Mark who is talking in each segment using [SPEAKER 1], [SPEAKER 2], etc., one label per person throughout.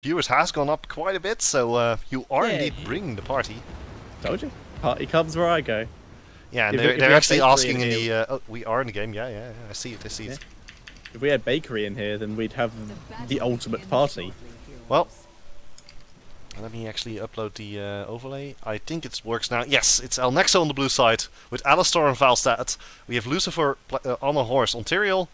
[SPEAKER 1] viewers has gone up quite a bit, so you are indeed bringing the party.
[SPEAKER 2] Told you. Party comes where I go.
[SPEAKER 1] Yeah, and they're actually asking in the... oh, we are in the game, yeah, I see it,
[SPEAKER 2] If we had bakery in here, then we'd have the ultimate party.
[SPEAKER 1] Well, let me actually upload the overlay. I think it works now. Yes, it's El Nexo on the blue side, with Alistar and Valstad. We have Lucifer on a horse on Tyrael.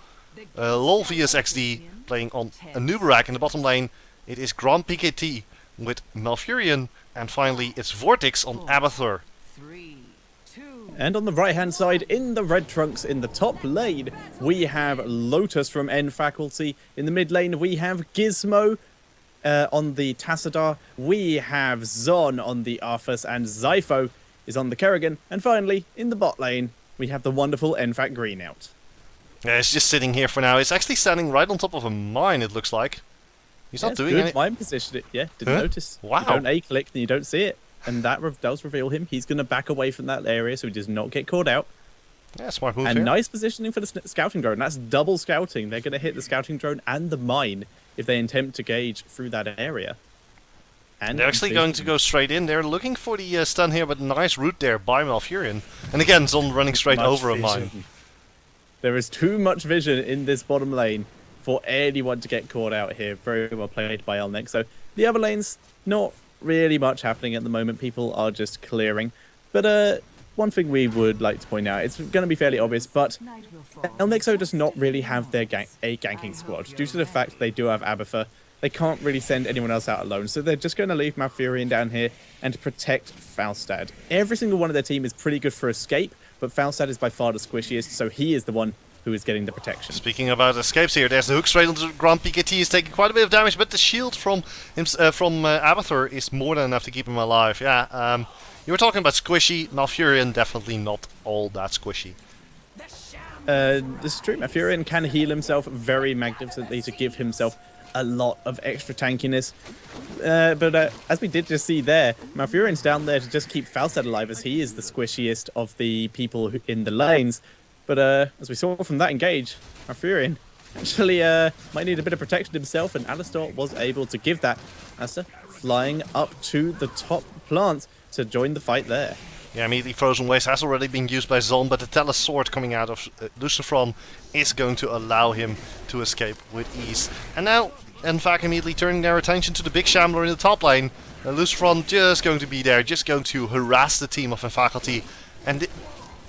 [SPEAKER 1] LOL vs XD playing on a Nubarak in the bottom lane. It is Grand PKT with Malfurion. And finally, it's Vortex on Abathur.
[SPEAKER 2] And on the right-hand side, in the red trunks in the top lane, we have Lotus from nfac. In the mid lane, we have Gizmo on the Tassadar. We have Zon on the Arthas, and Zypho is on the Kerrigan. And finally, in the bot lane, we have the wonderful nfac Green out.
[SPEAKER 1] Yeah, it's just sitting here for now. It's actually standing right on top of a mine, it looks like. He's not doing anything.
[SPEAKER 2] Mine position it. Yeah, didn't notice.
[SPEAKER 1] Wow.
[SPEAKER 2] You don't A-click, then you don't see it. And that does reveal him. He's going to back away from that area so he does not get caught out.
[SPEAKER 1] Yeah, smart move
[SPEAKER 2] and
[SPEAKER 1] here.
[SPEAKER 2] Nice positioning for the scouting drone. That's double scouting. They're going to hit the scouting drone and the mine if they attempt to gauge through that area. And
[SPEAKER 1] they're actually going to go straight in. They're looking for the stun here, but nice route there by Malfurion. And again, Zon running straight over a mine.
[SPEAKER 2] There is too much vision in this bottom lane for anyone to get caught out here. Very well played by El Nexo. The other lanes, not really much happening at the moment. People are just clearing. But one thing we would like to point out, it's going to be fairly obvious, but El Nexo does not really have their ganking squad. Due to the fact they do have Abathur, they can't really send anyone else out alone. So they're just going to leave Malfurion down here and to protect Falstad. Every single one of their team is pretty good for escape, but Falstad is by far the squishiest, so he is the one who is getting the protection.
[SPEAKER 1] Speaking about escapes here, there's the hook straight onto Grand PKT. Is taking quite a bit of damage, but the shield from Abathur is more than enough to keep him alive. Yeah, you were talking about squishy. Malfurion definitely not all that squishy.
[SPEAKER 2] This is true. Malfurion can heal himself very magnificently to give himself a lot of extra tankiness. But as we did just see there, Malfurion's down there to just keep Falstad alive, as he is the squishiest of the people in the lanes. But as we saw from that engage, Malfurion actually might need a bit of protection himself, and Alistar was able to give that. Alistar flying up to the top plant to join the fight there.
[SPEAKER 1] Yeah, immediately Frozen Waste has already been used by Zon, but the Telos Sword coming out of Lucifron is going to allow him to escape with ease. And now, nfac immediately turning their attention to the big Shambler in the top lane. Lucifron just going to be there, just going to harass the team of nfac. And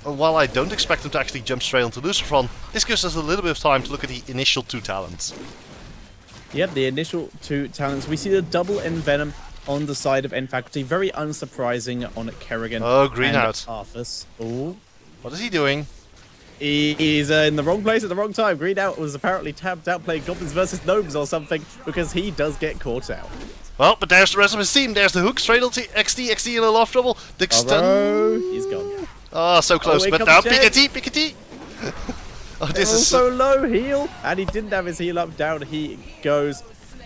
[SPEAKER 1] while I don't expect them to actually jump straight onto Lucifron, this gives us a little bit of time to look at the initial two talents.
[SPEAKER 2] Yep, the initial two talents. We see the double Envenom on the side of nfac. Very unsurprising on Kerrigan.
[SPEAKER 1] Oh, green out.
[SPEAKER 2] Arthas. Ooh.
[SPEAKER 1] What is he doing?
[SPEAKER 2] He's in the wrong place at the wrong time. Green out was apparently tabbed out playing Goblins versus Gnomes or something, because he does get caught out.
[SPEAKER 1] Well, but there's the rest of his team. There's the hook straight onto XD in a lot of trouble. The stun.
[SPEAKER 2] He's gone.
[SPEAKER 1] Oh, so close, but now PKT! Oh, this is
[SPEAKER 2] so low heal, and he didn't have his heal up. Down he goes.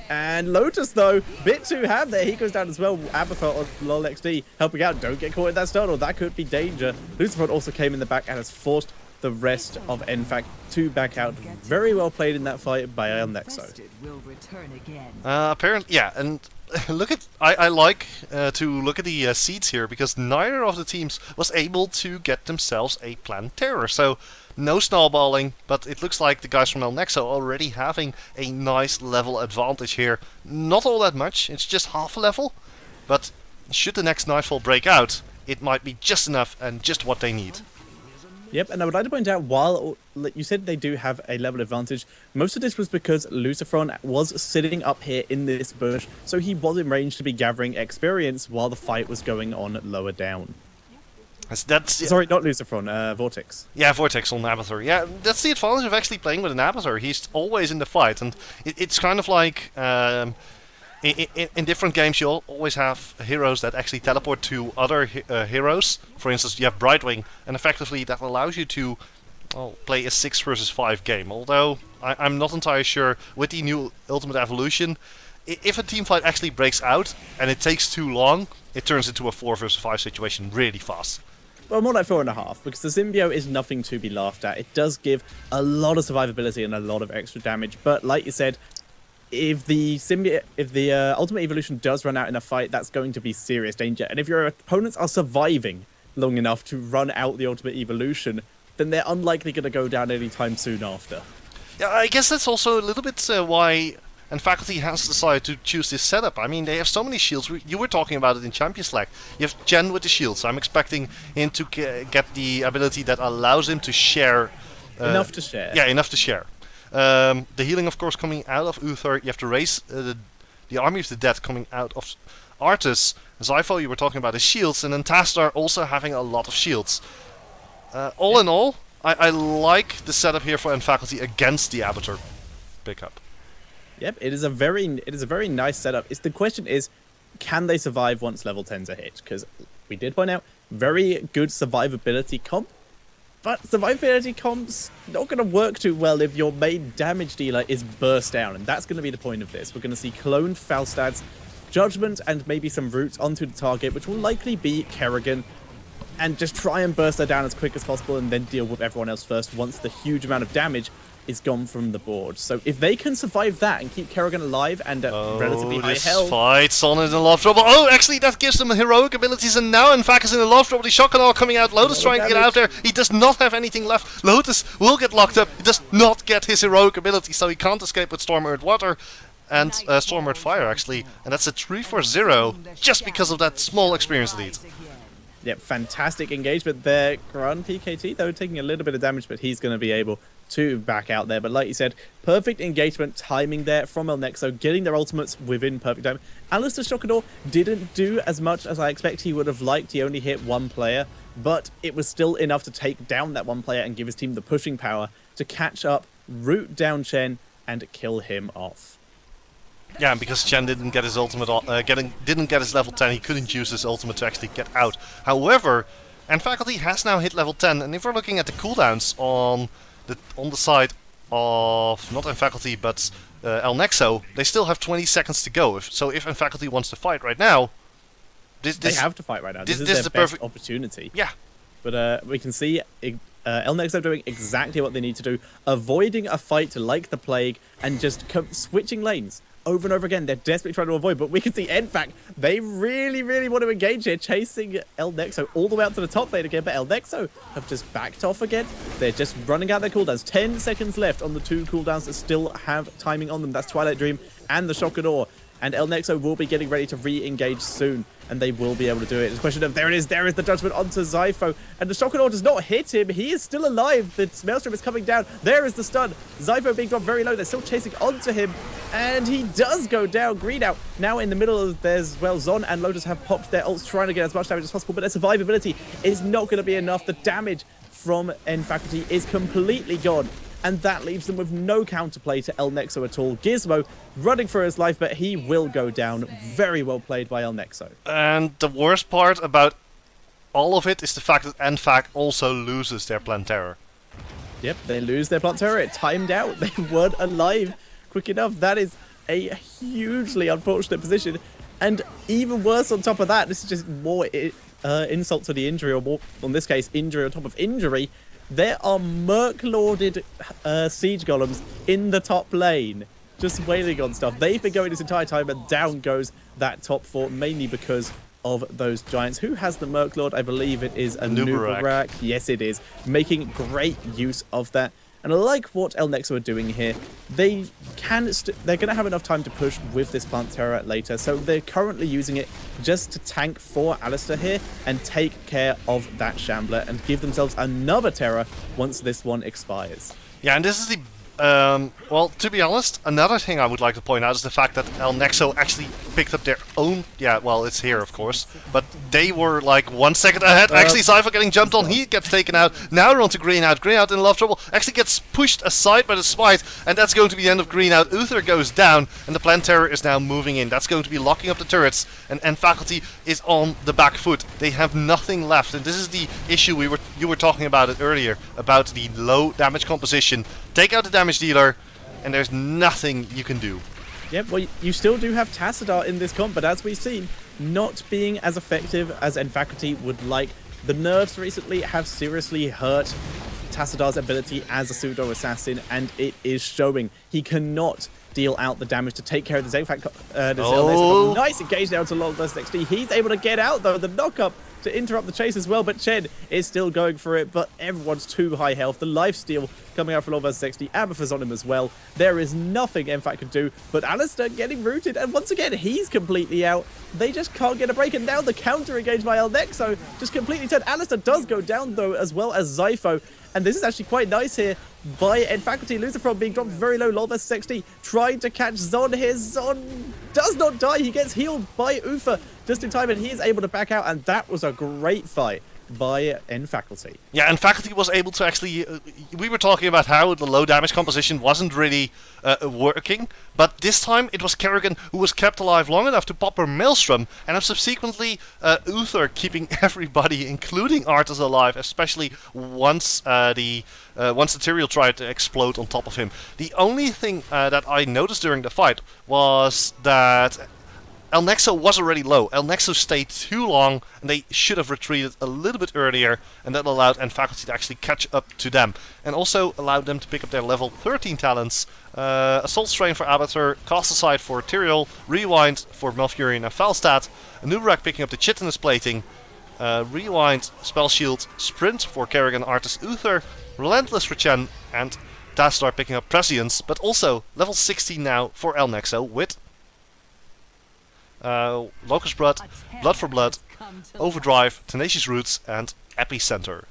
[SPEAKER 2] And Lotus, though, bit too ham there. He goes down as well. Abathur on LOL XD helping out. Don't get caught in that stun, or that could be danger. Lucifer also came in the back and has forced the rest of nfac to back out. Very well played in that fight by El Nexo.
[SPEAKER 1] Apparently, yeah, and look at I like to look at the seeds here, because neither of the teams was able to get themselves a planned terror. So no snowballing, but it looks like the guys from El Nexo already having a nice level advantage here. Not all that much, it's just half a level, but should the next Nightfall break out, it might be just enough and just what they need.
[SPEAKER 2] Yep, and I would like to point out, while you said they do have a level advantage, most of this was because Lucifron was sitting up here in this bush, so he was in range to be gathering experience while the fight was going on lower down. Sorry, not Lucifron, Vortex.
[SPEAKER 1] Yeah, Vortex on Abathur. Yeah, that's the advantage of actually playing with an Abathur. He's always in the fight, and it's kind of like in different games you'll always have heroes that actually teleport to other heroes. For instance, you have Brightwing, and effectively that allows you to play a 6 versus 5 game. Although I'm not entirely sure with the new Ultimate Evolution, if a team fight actually breaks out and it takes too long, it turns into a 4 versus 5 situation really fast.
[SPEAKER 2] Well, more like 4.5, because the Symbio is nothing to be laughed at. It does give a lot of survivability and a lot of extra damage, but like you said, if the ultimate evolution does run out in a fight, that's going to be serious danger. And if your opponents are surviving long enough to run out the ultimate evolution, then they're unlikely going to go down anytime soon after.
[SPEAKER 1] Yeah, I guess that's also a little bit why Faculty has decided to choose this setup. I mean, they have so many shields. You were talking about it in Champions League. You have Jen with the shields. I'm expecting him to get the ability that allows him to share.
[SPEAKER 2] Enough to share.
[SPEAKER 1] Yeah, enough to share. The healing, of course, coming out of Uther. You have to raise the Army of the Dead coming out of Artus. Zypho, you were talking about his shields. And then Tastar also having a lot of shields. All in all, I like the setup here for Faculty against the Abator pickup.
[SPEAKER 2] Yep, it is a very nice setup. The question is, can they survive once level 10s are hit? Because we did point out, very good survivability comp, but survivability comp's not going to work too well if your main damage dealer is burst down, and that's going to be the point of this. We're going to see cloned Falstad's Judgment and maybe some roots onto the target, which will likely be Kerrigan, and just try and burst her down as quick as possible and then deal with everyone else first once the huge amount of damage is gone from the board. So if they can survive that and keep Kerrigan alive and at relatively high health...
[SPEAKER 1] fight, Son is in a lot of trouble. Oh, actually, that gives them heroic abilities, and now Nfac is in a lot of trouble. The shotgun all coming out. Lotus trying to get out there. He does not have anything left. Lotus will get locked up. He does not get his heroic ability, so he can't escape with Storm Earth Water and Storm Earth Fire, actually. And that's a 3-4-0 just because of that small experience lead.
[SPEAKER 2] Yep, fantastic engagement there. Grun PKT, though, taking a little bit of damage, but he's going to be able to back out there. But like you said, perfect engagement timing there from El Nexo, getting their ultimates within perfect time. Alistair Shockador didn't do as much as I expect he would have liked. He only hit one player, but it was still enough to take down that one player and give his team the pushing power to catch up, root down Chen, and kill him off.
[SPEAKER 1] Yeah, and because Chen didn't get his ultimate, didn't get his level 10, he couldn't use his ultimate to actually get out. However, Faculty has now hit level 10, and if we're looking at the cooldowns on the side of not Faculty but El Nexo, they still have 20 seconds to go. So if Faculty wants to fight right now,
[SPEAKER 2] they have to fight right now. This is their best opportunity.
[SPEAKER 1] Yeah,
[SPEAKER 2] but we can see El Nexo doing exactly what they need to do, avoiding a fight like the plague and just switching lanes over and over again. They're desperately trying to avoid, but we can see nfac, they really, really want to engage here, chasing El Nexo all the way up to the top lane again, but El Nexo have just backed off again. They're just running out their cooldowns. 10 seconds left on the 2 cooldowns that still have timing on them. That's Twilight Dream and the Shockador. And El Nexo will be getting ready to re-engage soon, and they will be able to do it. It's a question of, there is the Judgment onto Zypho, and the Shockador does not hit him. He is still alive. The Maelstrom is coming down. There is the stun. Zypho being dropped very low. They're still chasing onto him, and he does go down. Green out. Now in the middle, there's, well, Zon and Lotus have popped their ults, trying to get as much damage as possible, but their survivability is not going to be enough. The damage from Faculty is completely gone, and that leaves them with no counterplay to El Nexo at all. Gizmo running for his life, but he will go down. Very well played by El Nexo.
[SPEAKER 1] And the worst part about all of it is the fact that nfac also loses their Plantera.
[SPEAKER 2] Yep, they lose their Plantera. It timed out. They weren't alive quick enough. That is a hugely unfortunate position. And even worse on top of that, this is just more insult to the injury, or more, in this case, injury on top of injury. There are Merc-lorded siege golems in the top lane, just wailing on stuff. They've been going this entire time, and down goes that top 4, mainly because of those giants. Who has the Merc-lord? I believe it is a Nubarak. Yes, it is. Making great use of that. And I like what El Nexo are doing here. They're going to have enough time to push with this Plantera later, so they're currently using it just to tank for Alistair here and take care of that Shambler and give themselves another Terror once this one expires.
[SPEAKER 1] Yeah, and this is the... well, to be honest, another thing I would like to point out is the fact that El Nexo actually picked up their own... Yeah, well, it's here, of course. But they were like 1 second ahead. Actually, Zypho getting jumped on. He gets taken out. Now they're on to Green Out. Green Out in a lot of trouble. Actually gets pushed aside by the Smite. And that's going to be the end of Green Out. Uther goes down. And the Plantera is now moving in. That's going to be locking up the turrets. And Faculty is on the back foot. They have nothing left. And this is the issue you were talking about it earlier. About the low damage composition. Take out the damage dealer, and there's nothing you can do.
[SPEAKER 2] Yeah, well, you still do have Tassadar in this comp, but as we've seen, not being as effective as Faculty would like. The nerfs recently have seriously hurt Tassadar's ability as a pseudo-assassin, and it is showing. He cannot deal out the damage to take care of the nfac.
[SPEAKER 1] Oh.
[SPEAKER 2] Nice engage down to long versus XD. He's able to get out though. The knock-up to interrupt the chase as well, but Chen is still going for it, but everyone's too high health. The lifesteal coming out for long versus XD. Abathur's on him as well. There is nothing nfac can do, but Alistair getting rooted, and once again, he's completely out. They just can't get a break, and now the counter engage by Nexo just completely turned. Alistair does go down though, as well as Zypho, and this is actually quite nice here by nfac. Lucifer being dropped very low. Lol versus XD trying to catch Zon here. Zon does not die. He gets healed by Ufa just in time, and he is able to back out, and that was a great fight by nfac.
[SPEAKER 1] Yeah, and Faculty was able to actually... we were talking about how the low damage composition wasn't really working, but this time it was Kerrigan who was kept alive long enough to pop her Maelstrom, and then subsequently Uther keeping everybody, including Arthas, alive, especially once the Tyrael tried to explode on top of him. The only thing that I noticed during the fight was that Nexo was already low. Nexo stayed too long, and they should have retreated a little bit earlier, and that allowed nFac to actually catch up to them. And also allowed them to pick up their level 13 talents. Assault Strain for Abathur, Cast Aside for Tyrael, Rewind for Malfurion and Falstad, Anubarak picking up the Chitinous Plating, Rewind, Spell Shield, Sprint for Kerrigan, Arthas, Uther, Relentless for Chen, and Dastar picking up Prescience, but also level 16 now for Nexo with Locust Blood, Blood for Blood, Overdrive, Tenacious Roots, and Epicenter.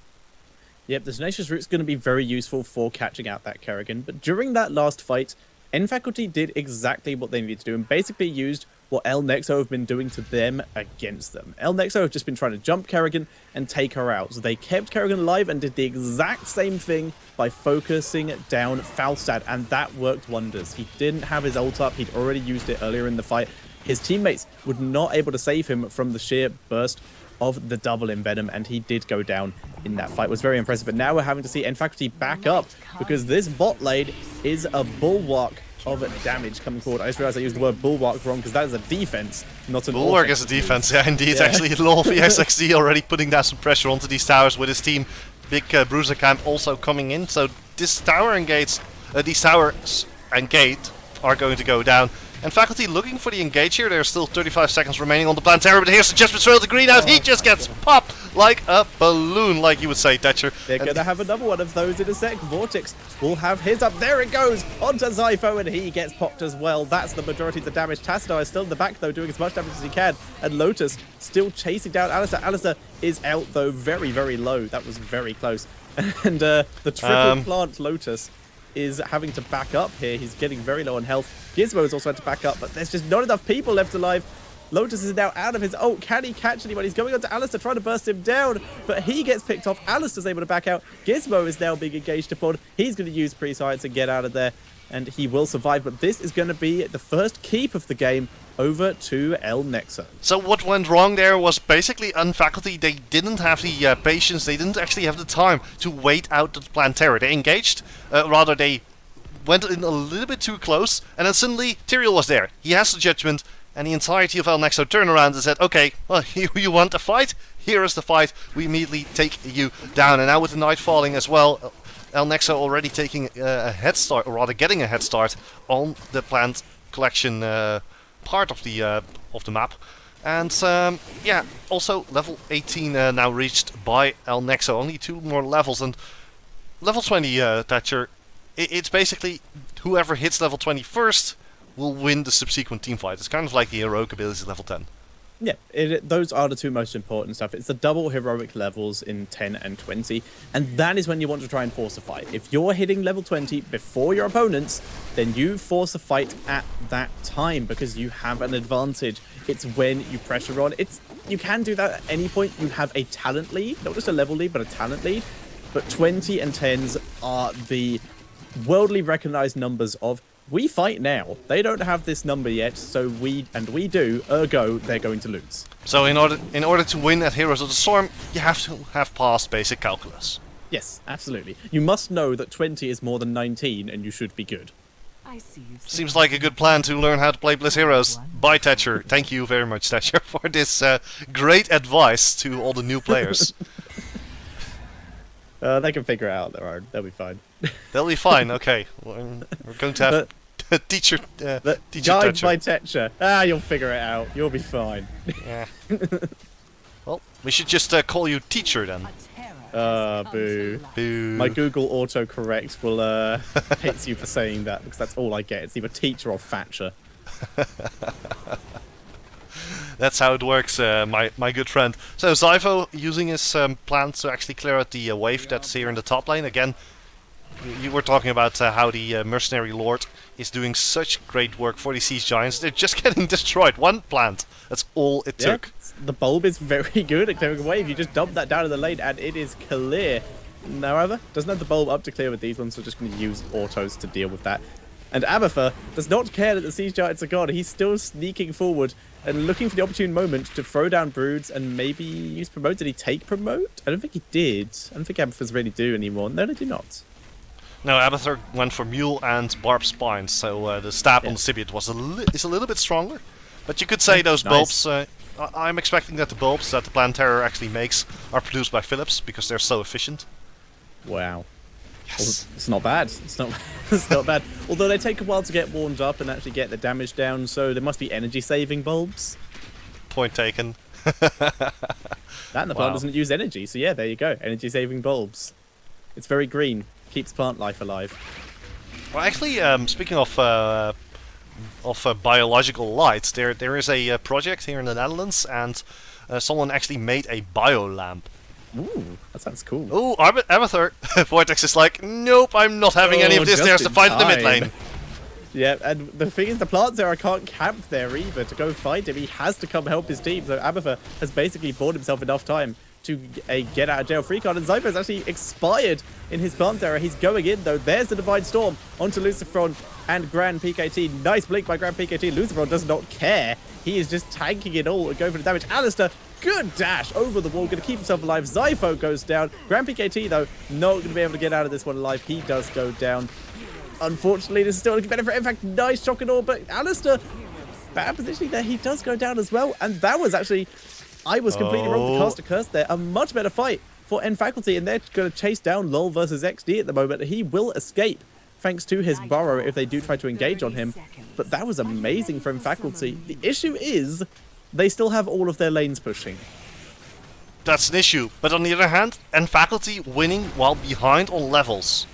[SPEAKER 2] Yep, the Tenacious Root's going to be very useful for catching out that Kerrigan, but during that last fight, nFac did exactly what they needed to do and basically used what Nexo have been doing to them against them. Nexo have just been trying to jump Kerrigan and take her out, so they kept Kerrigan alive and did the exact same thing by focusing down Falstad, and that worked wonders. He didn't have his ult up, he'd already used it earlier in the fight. His teammates were not able to save him from the sheer burst of the double Envenom, and he did go down in that fight. It was very impressive, but now we're having to see nFac back up because this bot lane is a bulwark of damage coming forward. I just realized I used the word bulwark wrong because that is a defense, not an
[SPEAKER 1] bulwark
[SPEAKER 2] offense.
[SPEAKER 1] is a defense, yeah, indeed. Yeah. Actually, LoL VSXD already putting down some pressure onto these towers with his team. Big Bruiser Camp also coming in, so this tower engages, these towers and gate are going to go down. And Faculty looking for the engage here. There's still 35 seconds remaining on the Plantera, but here's the just betrayal to green out. He just gets popped like a balloon, like you would say, Thatcher.
[SPEAKER 2] They're going to have another one of those in a sec. Vortex will have his up. There it goes onto Zypho, and he gets popped as well. That's the majority of the damage. Tassadar is still in the back, though, doing as much damage as he can. And Lotus still chasing down Alistair. Alistair is out, though, very, very low. That was very close. And the triple plant Lotus is having to back up here. He's getting very low on health. Gizmo has also had to back up, but there's just not enough people left alive. Lotus is now out of his ult. Can he catch anyone? He's going on to Alistair, trying to burst him down, but he gets picked off. Alistair's able to back out. Gizmo is now being engaged upon. He's going to use pre-science and get out of there, and he will survive, but this is going to be the first keep of the game over to Nexo.
[SPEAKER 1] So what went wrong there was basically nFac. They didn't have the patience, they didn't actually have the time to wait out the Plantera. They engaged, rather they went in a little bit too close, and then suddenly Tyrael was there. He has the judgment, and the entirety of Nexo turned around and said, okay, well, you want a fight? Here is the fight. We immediately take you down. And now with the night falling as well, Nexo already taking a head start, or rather getting a head start on the plant collection part of the map. And yeah, also level 18 now reached by Nexo. Only 2 more levels, and level 20, Thatcher. It's basically whoever hits level 20 first will win the subsequent team fight. It's kind of like the heroic abilities level 10.
[SPEAKER 2] Yeah, those are the 2 most important stuff. It's the double heroic levels in 10 and 20, and that is when you want to try and force a fight. If you're hitting level 20 before your opponents, then you force a fight at that time because you have an advantage. It's when you pressure on. You can do that at any point. You have a talent lead, not just a level lead, but a talent lead. But 20 and 10s are the worldly recognized numbers of we fight now. They don't have this number yet, so we do, ergo they're going to lose.
[SPEAKER 1] So in order to win at Heroes of the Storm, you have to have passed basic calculus.
[SPEAKER 2] Yes, absolutely. You must know that 20 is more than 19 and you should be good.
[SPEAKER 3] I see you.
[SPEAKER 1] Seems like a good plan to learn how to play Blizz Heroes. Bye, Thatcher. Thank you very much, Thatcher, for this great advice to all the new players.
[SPEAKER 2] They can figure it out their own. They'll be fine.
[SPEAKER 1] They'll be fine, okay. We're going to have teacher, teacher
[SPEAKER 2] Guide
[SPEAKER 1] toucher.
[SPEAKER 2] by Tetcher. Ah, you'll figure it out. You'll be fine.
[SPEAKER 1] Yeah. Well, we should just call you teacher then.
[SPEAKER 2] Boo.
[SPEAKER 1] Boo.
[SPEAKER 2] My Google autocorrect will hate you for saying that, because that's all I get. It's either teacher or Thatcher.
[SPEAKER 1] That's how it works, my good friend. So Zyvo using his plant to actually clear out the wave that's here in the top lane. Again, you were talking about how the Mercenary Lord is doing such great work for the Siege Giants. They're just getting destroyed. One plant. That's all it took.
[SPEAKER 2] The bulb is very good at clearing a wave. You just dump that down in the lane and it is clear. However, doesn't have the bulb up to clear with these ones, so just going to use autos to deal with that. And Abathur does not care that the Siege Giants are gone. He's still sneaking forward and looking for the opportune moment to throw down Broods and maybe use Promote. Did he take Promote? I don't think he did. I don't think Abathur's really do anymore. No, they do not.
[SPEAKER 1] No, Abathur went for Mule and Barbed Spines, so the stab on the Symbiote was is a little bit stronger. But you could say those bulbs, I'm expecting that the bulbs that the Planterror actually makes are produced by Philips, because they're so efficient.
[SPEAKER 2] Wow.
[SPEAKER 1] Yes.
[SPEAKER 2] Well, it's not bad. It's not, it's not bad. Although they take a while to get warmed up and actually get the damage down, so there must be energy-saving bulbs.
[SPEAKER 1] Point taken.
[SPEAKER 2] That and the plant doesn't use energy, so yeah, there you go. Energy-saving bulbs. It's very green. Keeps plant life alive.
[SPEAKER 1] Well, actually, speaking of biological light, there is a project here in the Netherlands, and someone actually made a biolamp.
[SPEAKER 2] Ooh, that sounds cool.
[SPEAKER 1] Ooh, Abathur. Vortex is like, nope, I'm not having any of this. There's to fight in the mid lane.
[SPEAKER 2] Yeah, and the thing is, the Planterror can't camp there either to go fight him. He has to come help his team. So Abathur has basically bought himself enough time to get out of jail free card. And Zypher's actually expired in his Planterror. He's going in, though. There's the Divine Storm onto Lucifron and Grand PKT. Nice blink by Grand PKT. Lucifron does not care. He is just tanking it all and going for the damage. Alistair, good dash over the wall. Going to keep himself alive. Zypho goes down. Grand PKT, though, not going to be able to get out of this one alive. He does go down. Unfortunately, this is still looking better for Nfac. Nice shock and all, but Alistair, bad positioning there. He does go down as well. And that was actually... I was completely wrong to cast a curse there. A much better fight for nFaculty, and they're going to chase down LOL versus XD at the moment. He will escape thanks to his burrow if they do try to engage on him. But that was amazing from nFaculty. The issue is they still have all of their lanes pushing.
[SPEAKER 1] That's an issue. But on the other hand, nFaculty winning while behind on levels.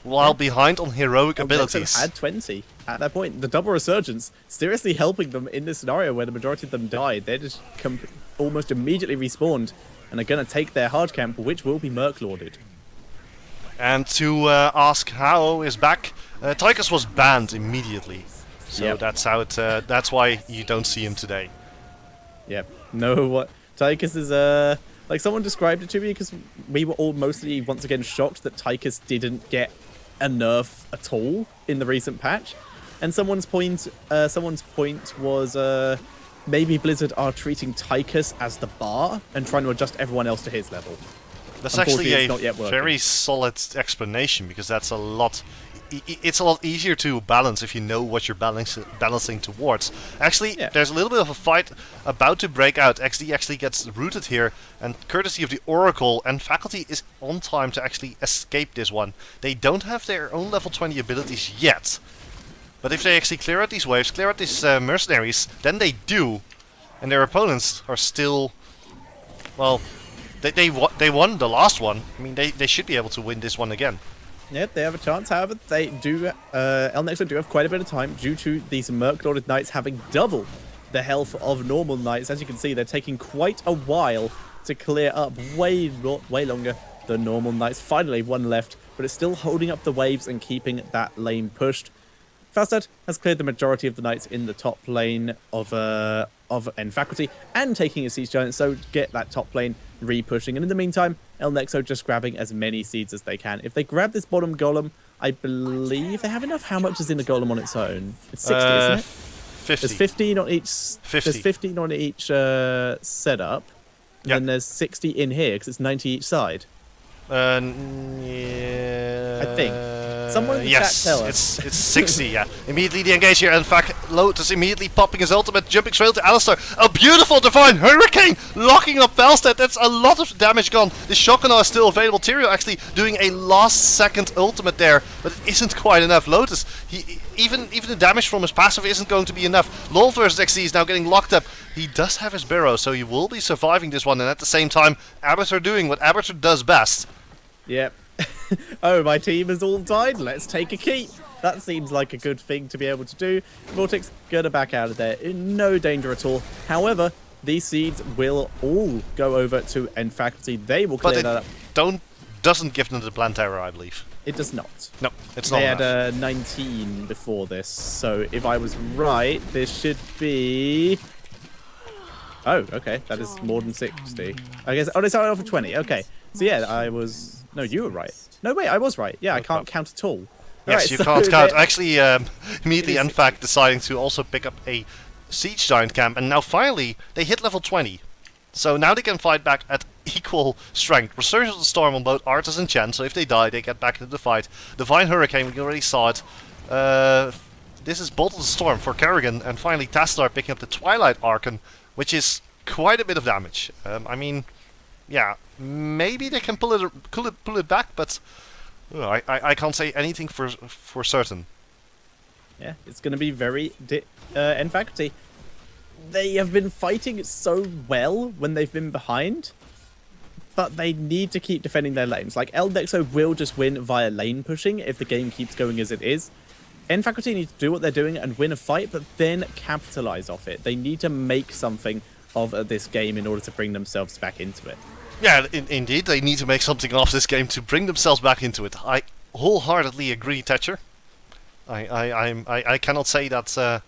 [SPEAKER 1] While behind on heroic abilities.
[SPEAKER 2] Nexo had 20 at that point. The double resurgence seriously helping them in this scenario where the majority of them died. They're just almost immediately respawned and are going to take their hard camp, which will be Merc-lorded.
[SPEAKER 1] And to ask how is back, Tychus was banned immediately. So that's how it. That's why you don't see him today.
[SPEAKER 2] Yep. No, what Tychus is like someone described it to me, because we were all mostly once again shocked that Tychus didn't get a nerf at all in the recent patch. And someone's point was maybe Blizzard are treating Tychus as the bar and trying to adjust everyone else to his level.
[SPEAKER 1] That's actually a very solid explanation, because that's a lot. It's a lot easier to balance if you know what you're balancing towards. Actually, there's a little bit of a fight about to break out. XD actually gets rooted here, and courtesy of the Oracle, nFaculty is on time to actually escape this one. They don't have their own level 20 abilities yet. But if they actually clear out these waves, clear out these mercenaries, then they do. And their opponents are still... Well, they won the last one. I mean, they should be able to win this one again.
[SPEAKER 2] Yep, they have a chance. However, they do. Nexo do have quite a bit of time due to these Merc-lorded knights having double the health of normal knights. As you can see, they're taking quite a while to clear up, way longer than normal knights. Finally, one left, but it's still holding up the waves and keeping that lane pushed. Fastad has cleared the majority of the knights in the top lane of nFaculty and taking a Siege Giant, so get that top lane re-pushing. And in the meantime, Nexo just grabbing as many seeds as they can. If they grab this bottom golem, I believe they have enough. How much is in the golem on its own? It's 60, isn't it?
[SPEAKER 1] 50.
[SPEAKER 2] There's 15 on each.
[SPEAKER 1] 50.
[SPEAKER 2] There's 15 on each setup. And then there's 60 in here because it's 90 each side.
[SPEAKER 1] Yeah.
[SPEAKER 2] I think. Someone in the
[SPEAKER 1] yes,
[SPEAKER 2] chat tell us.
[SPEAKER 1] it's 60, yeah. Immediately the engage here, in fact, Lotus immediately popping his ultimate, jumping straight to Alistar. A beautiful Divine Hurricane, locking up Velstead. That's a lot of damage gone. The Shockana is still available. Tyrio actually doing a last second ultimate there, but it isn't quite enough. Lotus, even the damage from his passive isn't going to be enough. LoL versus XC is now getting locked up. He does have his Barrow, so he will be surviving this one, and at the same time, Abathur doing what Abathur does best.
[SPEAKER 2] Yep. Oh, my team has all died. Let's take a keep. That seems like a good thing to be able to do. Vortex, gonna back out of there. In no danger at all. However, these seeds will all go over to nfac. They will clear that up.
[SPEAKER 1] Doesn't give them the plant error, I believe.
[SPEAKER 2] It does not.
[SPEAKER 1] No, it's not.
[SPEAKER 2] They had 19 before this, so if I was right, this should be... Oh, okay, that is more than 60. I guess. Oh, they started off with 20. Okay, so yeah, I was. No, you were right. No, wait, I was right. Yeah, I can't count at all.
[SPEAKER 1] Yes,
[SPEAKER 2] right,
[SPEAKER 1] you
[SPEAKER 2] so
[SPEAKER 1] can't count. Actually, immediately nfac deciding to also pick up a Siege Giant camp, and now finally they hit level 20. So now they can fight back at equal strength. Resurgence of the Storm on both Arthas and Chen, so if they die, they get back into the fight. Divine Hurricane, we already saw it. This is Bolt of the Storm for Kerrigan, and finally Tassadar picking up the Twilight Archon, which is quite a bit of damage. I mean, yeah, maybe they can pull it back, but I can't say anything for certain.
[SPEAKER 2] Yeah, it's going to be very nfac. They have been fighting so well when they've been behind, but they need to keep defending their lanes. Like, Nexo will just win via lane pushing if the game keeps going as it is. nfac need to do what they're doing and win a fight, but then capitalize off it. They need to make something of this game in order to bring themselves back into it.
[SPEAKER 1] Yeah, indeed, they need to make something of this game to bring themselves back into it. I wholeheartedly agree, Thatcher. I cannot say that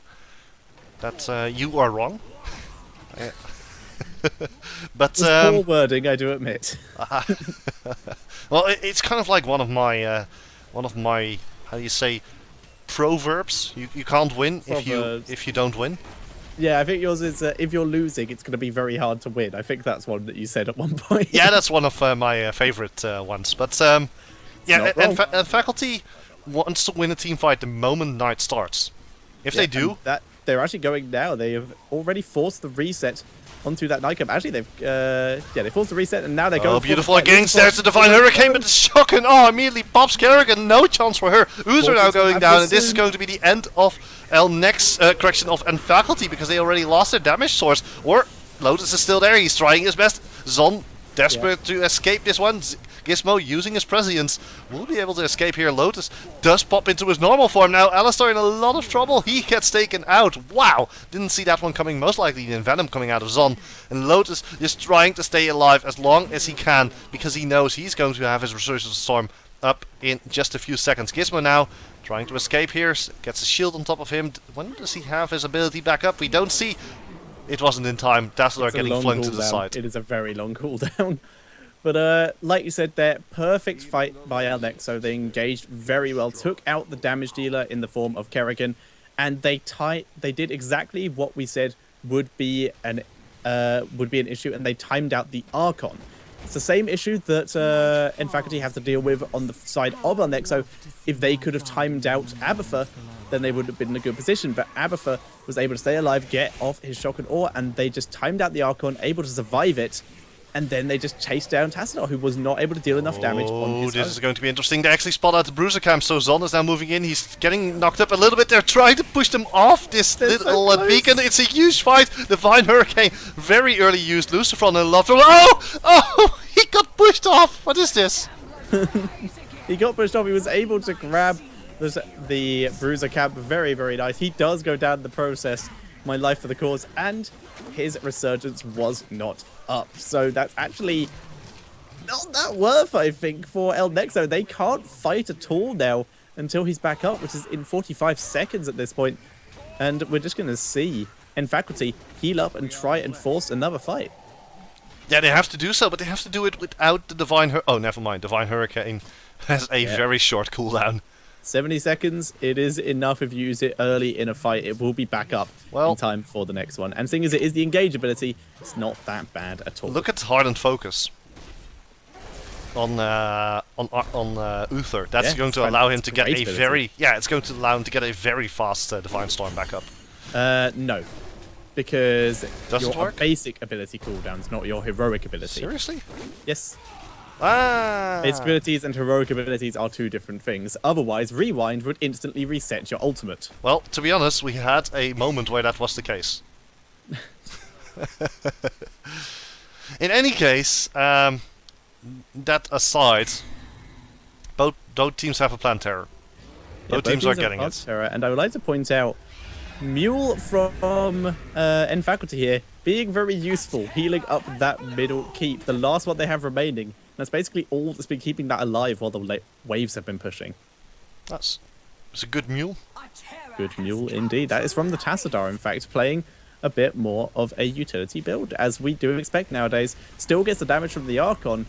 [SPEAKER 1] you are wrong. But
[SPEAKER 2] poor wording, I do admit.
[SPEAKER 1] Well, it's kind of like one of my how do you say, proverbs. You can't win if you don't win.
[SPEAKER 2] Yeah, I think yours is if you're losing, it's going to be very hard to win. I think that's one that you said at one point.
[SPEAKER 1] Yeah, that's one of my favorite ones. But yeah, and faculty wants to win a team fight the moment night starts. If they do,
[SPEAKER 2] that they're actually going now. They have already forced the reset onto that nightclub. Actually, they forced the reset, and now they're going.
[SPEAKER 1] Oh, beautiful again! There's the Divine Hurricane, but it's shocking. Oh, immediately pops Kerrigan. No chance for her. Uzer now going down, and this is going to be the end of nfac, because they already lost their damage source. Or Lotus is still there. He's trying his best. Zon desperate to escape this one. Gizmo using his prescience will be able to escape here. Lotus does pop into his normal form now. Alistar in a lot of trouble. He gets taken out. Wow! Didn't see that one coming. Most likely the Venom coming out of Zon. And Lotus is trying to stay alive as long as he can, because he knows he's going to have his Resurgence of the Storm up in just a few seconds. Gizmo now trying to escape here. Gets a shield on top of him. When does he have his ability back up? We don't see. It wasn't in time. Dazzler getting flung to the side.
[SPEAKER 2] It is a very long cooldown. But like you said there, perfect fight by Nexo. They engaged very well, took out the damage dealer in the form of Kerrigan, and they did exactly what we said would be an issue, and they timed out the Archon. It's the same issue that nfac have to deal with on the side of Nexo. If they could have timed out Abathur, then they would have been in a good position. But Abathur was able to stay alive, get off his shock and awe, and they just timed out the Archon, able to survive it. And then they just chased down Tassadar, who was not able to deal enough damage on his
[SPEAKER 1] this is going to be interesting. They actually spot out the Bruiser camp, so Zon is now moving in. He's getting knocked up a little bit. They're trying to push them off this little beacon. It's a huge fight. Divine Hurricane, very early used. Lucifron and Love. Oh! He got pushed off. What is this?
[SPEAKER 2] He got pushed off. He was able to grab the Bruiser camp. Very, very nice. He does go down the process. My life for the cause. And his Resurgence was not up. So that's actually not that worth, I think, for Nexo. They can't fight at all now until he's back up, which is in 45 seconds at this point. And we're just going to see nfac heal up and try and force another fight.
[SPEAKER 1] Yeah, they have to do so, but they have to do it without the Divine Oh, never mind. Divine Hurricane has a very short cooldown.
[SPEAKER 2] 70 seconds, it is enough if you use it early in a fight. It will be back up in time for the next one. And seeing as it is the engage ability, it's not that bad at all.
[SPEAKER 1] Look at Hardened Focus. Uther. That's
[SPEAKER 2] Yeah,
[SPEAKER 1] going
[SPEAKER 2] it's
[SPEAKER 1] to
[SPEAKER 2] fine.
[SPEAKER 1] allow him
[SPEAKER 2] It's
[SPEAKER 1] to get
[SPEAKER 2] great
[SPEAKER 1] a
[SPEAKER 2] ability.
[SPEAKER 1] it's going to allow him to get a very fast Divine Storm back up.
[SPEAKER 2] No, because
[SPEAKER 1] Doesn't
[SPEAKER 2] your
[SPEAKER 1] work?
[SPEAKER 2] basic ability cooldowns, not your heroic ability.
[SPEAKER 1] Seriously?
[SPEAKER 2] Yes.
[SPEAKER 1] Ah.
[SPEAKER 2] Basic abilities and heroic abilities are two different things. Otherwise, rewind would instantly reset your ultimate.
[SPEAKER 1] Well, to be honest, we had a moment where that was the case. In any case, that aside, both teams have a plant terror. Both teams are getting it.
[SPEAKER 2] Terror, and I would like to point out, Mule from nfac here being very useful, healing up that middle keep, the last one they have remaining. That's basically all that's been keeping that alive while the waves have been pushing.
[SPEAKER 1] It's a good mule.
[SPEAKER 2] Good mule indeed. That is from the Tassadar, in fact, playing a bit more of a utility build, as we do expect nowadays. Still gets the damage from the Archon,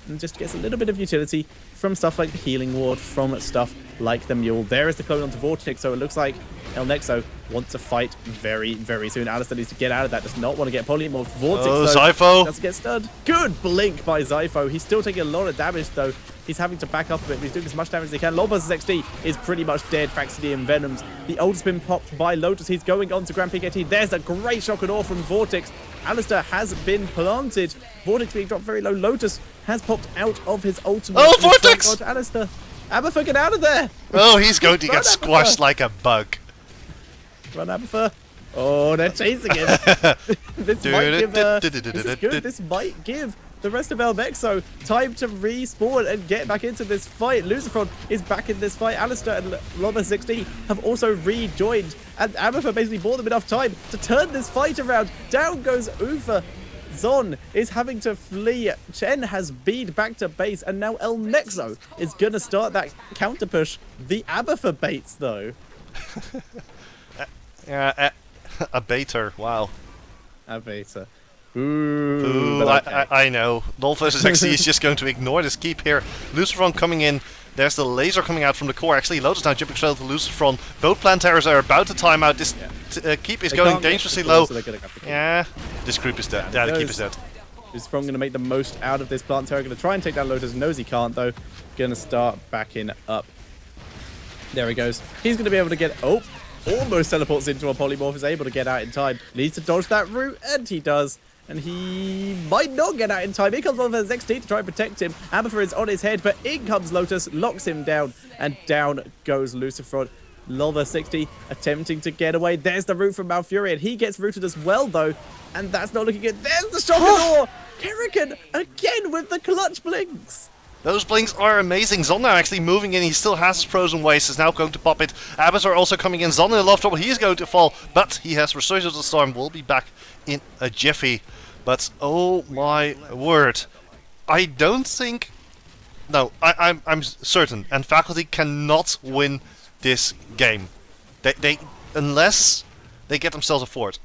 [SPEAKER 2] and just gets a little bit of utility from stuff like the Healing Ward, from stuff like the Mule. There is the clone onto Vortex, so it looks like El Nexo wants to fight very, very soon. Alistair needs to get out of that, does not want to get polymorphed. Vortex,
[SPEAKER 1] Zypho!
[SPEAKER 2] doesn't get stunned. Good blink by Zypho. He's still taking a lot of damage, though. He's having to back up a bit, but he's doing as much damage as he can. Lobos' XD is pretty much dead, thanks to the Envenoms. The ult's been popped by Lotus. He's going on to Grand PKT. There's a great shock and awe from Vortex. Alistair has been planted. Vortex being dropped very low. Lotus has popped out of his ultimate.
[SPEAKER 1] Oh, Vortex!
[SPEAKER 2] Alistair. Abathur, get out of there!
[SPEAKER 1] Oh, he's going to
[SPEAKER 2] Run,
[SPEAKER 1] get squashed like a bug.
[SPEAKER 2] Run, Abathur. Oh, they're chasing him. This might give, this is good. This might give the rest of El Nexo time to respawn and get back into this fight. Lucifron is back in this fight. Alistair and Lobber 60 have also rejoined, and Abathur basically bought them enough time to turn this fight around. Down goes Uther. Zon is having to flee. Chen has beat back to base, and now El Nexo is going to start that counter push. The Abathur baits, though.
[SPEAKER 1] A baiter, wow.
[SPEAKER 2] A baiter.
[SPEAKER 1] Ooh, okay. I know. Dolph versus XC is just going to ignore this keep here. Lucifron coming in. There's the laser coming out from the core. Actually, Lotus now jumping straight to Lucifron. Both plant terrors are about to time out. This keep is going dangerously low. So yeah, this group is dead. Yeah, the keep is dead.
[SPEAKER 2] Lucifron going to make the most out of this plant terror. Going to try and take down Lotus. Knows he can't, though. Going to start backing up. There he goes. He's going to be able to get... Oh, almost teleports into a polymorph. Is able to get out in time. Needs to dodge that route, and he does. And he might not get out in time. Here comes one of his XT to try and protect him. Abathur is on his head, but in comes Lotus, locks him down, and down goes Lucifron. Lova 60 attempting to get away. There's the root from Malfurion. He gets rooted as well, though, and that's not looking good. There's the shock and awe. Kerrigan again with the clutch blinks.
[SPEAKER 1] Those blinks are amazing. Zon now actually moving in. He still has his frozen waste. Is now going to pop it. Abathur also coming in. Zon in a lot of trouble. He is going to fall, but he has Resurgence of the Storm. Will be back in a jiffy. But oh my word, I don't think. No, I'm certain. And Faculty cannot win this game. They unless they get themselves a fort.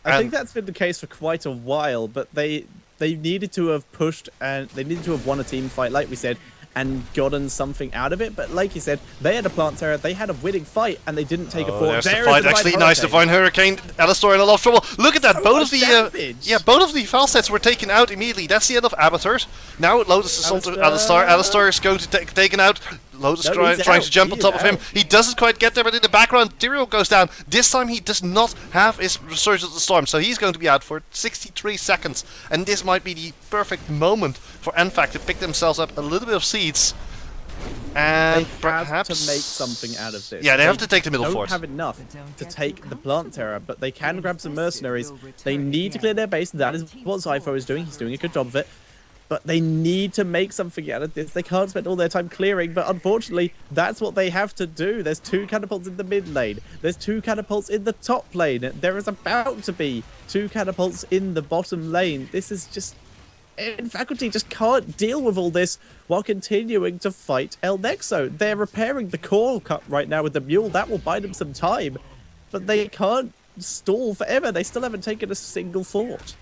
[SPEAKER 2] I think that's been the case for quite a while, but they needed to have pushed and they needed to have won a team fight, like we said, and gotten something out of it. But like you said, they had a plant terror, they had a winning fight, and they didn't take a fort.
[SPEAKER 1] There's the fight. Actually, nice Divine Hurricane. Alistar in a lot of trouble. Look at that. Both of the both of the foul sets were taken out immediately. That's the end of Abathur. Now Lotus is onto Alistar. Alistar is going to take taken out. Lotus trying to jump on top of him. He doesn't quite get there, but in the background, Tyrael goes down. This time he does not have his Resurgence of the Storm, so he's going to be out for 63 seconds. And this might be the perfect moment for nfac to pick themselves up a little bit of seeds. And
[SPEAKER 2] they
[SPEAKER 1] perhaps
[SPEAKER 2] have to make something out of this.
[SPEAKER 1] Yeah, they have to take the middle fort.
[SPEAKER 2] They don't have enough to take the plant terror, but they can grab some mercenaries. They need to clear their base. That is what Zypho is doing. He's doing a good job of it. But they need to make something out of this. They can't spend all their time clearing, but unfortunately, that's what they have to do. There's 2 catapults in the mid lane. There's 2 catapults in the top lane. There is about to be 2 catapults in the bottom lane. This is just... Faculty just can't deal with all this while continuing to fight El Nexo. They're repairing the core cut right now with the mule. That will buy them some time. But they can't stall forever. They still haven't taken a single fort.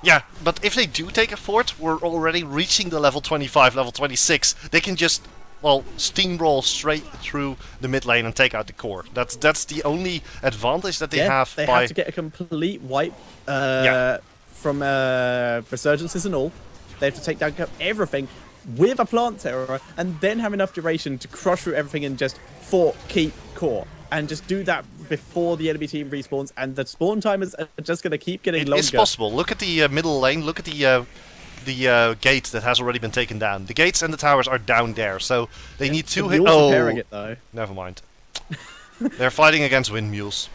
[SPEAKER 1] Yeah, but if they do take a fort, we're already reaching the level 25, level 26. They can just, well, steamroll straight through the mid lane and take out the core. That's the only advantage that they have.
[SPEAKER 2] They have to get a complete wipe from Resurgences and all. They have to take down everything. with a plant terror and then have enough duration to crush through everything and just fort, keep, core. And just do that before the enemy team respawns, and the spawn timers are just going to keep getting longer.
[SPEAKER 1] It's possible. Look at the middle lane. Look at the gate that has already been taken down. The gates and the towers are down there, so they need 2 hits.
[SPEAKER 2] Oh, it, though.
[SPEAKER 1] Never mind. They're fighting against windmills.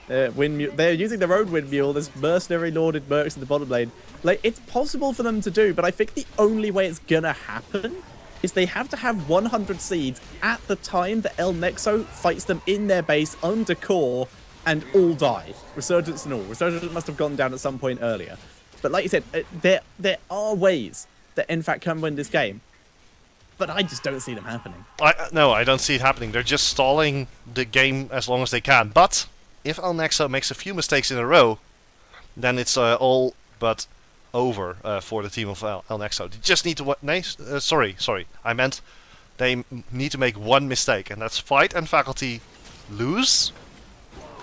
[SPEAKER 2] They're using their own windmill. There's mercenary lorded mercs in the bottom lane. Like, it's possible for them to do, but I think the only way it's gonna happen is they have to have 100 seeds at the time that El Nexo fights them in their base under core and all die. Resurgence and all. Resurgence must have gone down at some point earlier. But like you said, there are ways that nfac can win this game. But I just don't see them happening.
[SPEAKER 1] No, I don't see it happening. They're just stalling the game as long as they can. But if El Nexo makes a few mistakes in a row, then it's all but over for the team of El Nexo. They just need to... sorry. I meant they need to make one mistake, and that's fight and faculty lose.